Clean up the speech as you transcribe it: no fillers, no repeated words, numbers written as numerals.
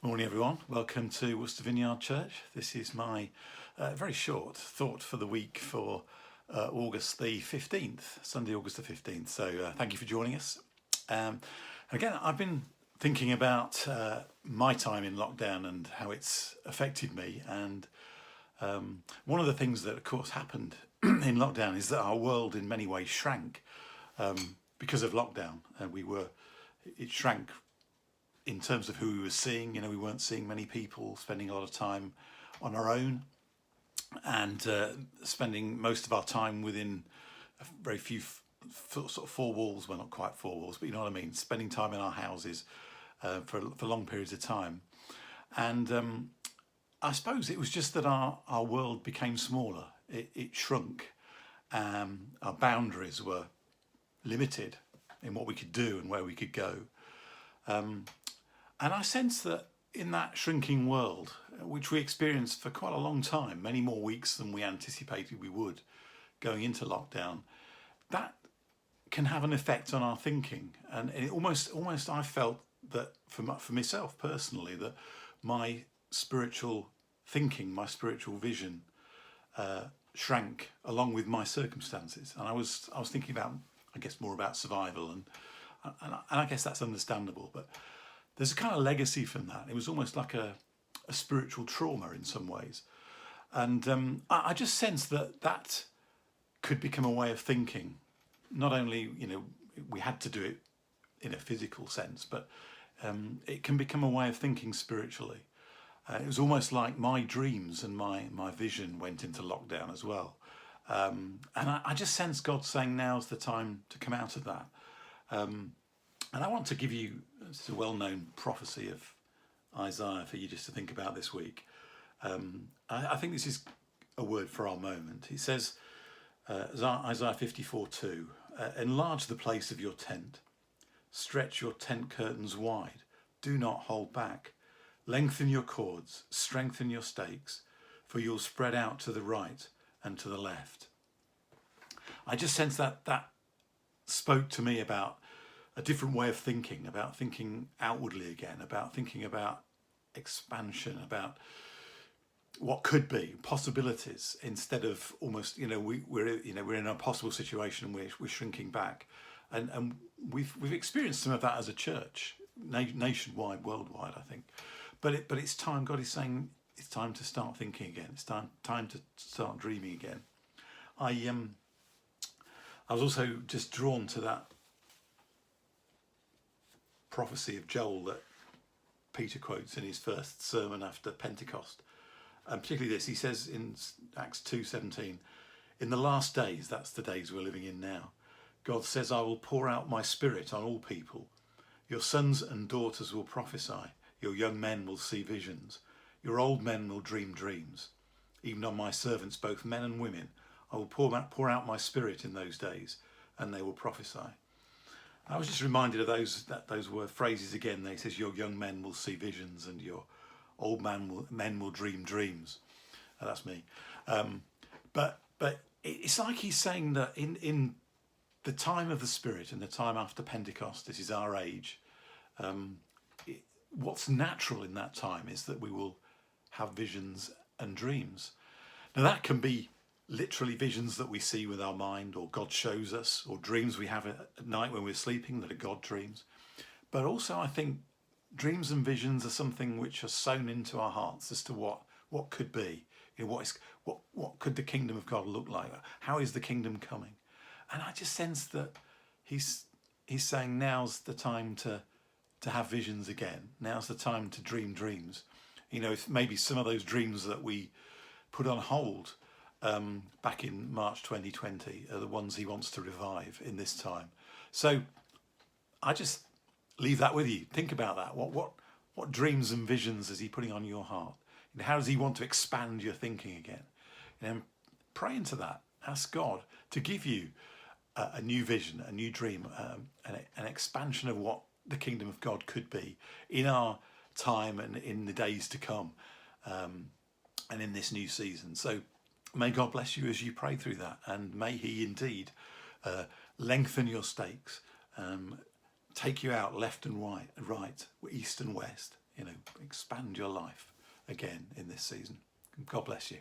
Morning, everyone. Welcome to Worcester Vineyard Church. This is my very short thought for the week for August the 15th, Sunday, August the 15th. So thank you for joining us. And again, I've been thinking about my time in lockdown and how it's affected me. And one of the things that, of course, happened in lockdown is that our world in many ways shrank because of lockdown. It shrank in terms of who we were seeing. We weren't seeing many people, spending a lot of time on our own, and spending most of our time within a very few sort of four walls. Well, not quite four walls, but you know what I mean. Spending time in our houses for long periods of time, and I suppose it was just that our world became smaller. It shrunk. Our boundaries were limited in what we could do and where we could go. And I sense that in that shrinking world, which we experienced for quite a long time, many more weeks than we anticipated we would going into lockdown, that can have an effect on our thinking. And it almost I felt that for myself personally, that my spiritual thinking, my spiritual vision shrank along with my circumstances. And I was thinking about, I guess, more about survival, and I guess that's understandable, but there's a kind of legacy from that. It was almost like a spiritual trauma in some ways. And I just sense that could become a way of thinking. Not only, we had to do it in a physical sense, but it can become a way of thinking spiritually. It was almost like my dreams and my vision went into lockdown as well. And I just sense God saying now's the time to come out of that. And I want to give you, this is a well-known prophecy of Isaiah for you just to think about this week. I think this is a word for our moment. It says, Isaiah 54:2, enlarge the place of your tent, stretch your tent curtains wide, do not hold back, lengthen your cords, strengthen your stakes, for you'll spread out to the right and to the left. I just sense that spoke to me about a different way of thinking, about thinking outwardly again, about thinking about expansion, about what could be possibilities, instead of almost, we're in a possible situation and we're shrinking back, and we've experienced some of that as a church, nationwide, worldwide, I think. But it's time. God is saying it's time to start thinking again. It's time to start dreaming again. I was also just drawn to that prophecy of Joel that Peter quotes in his first sermon after Pentecost, and particularly this. He says in Acts 2:17, in the last days, that's the days we're living in now, God says, I will pour out my spirit on all people. Your sons and daughters will prophesy, your young men will see visions, your old men will dream dreams. Even on my servants, both men and women, I will pour out my spirit in those days, and they will prophesy. I was just reminded of those were phrases again. He says, your young men will see visions and your old men will dream dreams. That's me. But it's like he's saying that in the time of the Spirit, in the time after Pentecost, this is our age, what's natural in that time is that we will have visions and dreams. Now that can be literally visions that we see with our mind, or God shows us, or dreams we have at night when we're sleeping that are God dreams. But also I think dreams and visions are something which are sown into our hearts as to what could be. What could the kingdom of God look like? How is the kingdom coming? And I just sense that he's saying now's the time to have visions again. Now's the time to dream dreams. If maybe some of those dreams that we put on hold back in March 2020 are the ones he wants to revive in this time. So I just leave that with you. Think about that. What dreams and visions is he putting on your heart? How does he want to expand your thinking again? Pray into that. Ask God to give you a new vision, a new dream, an expansion of what the kingdom of God could be in our time and in the days to come, and in this new season. So may God bless you as you pray through that, and may he indeed lengthen your stakes, take you out left and right, east and west, expand your life again in this season. God bless you.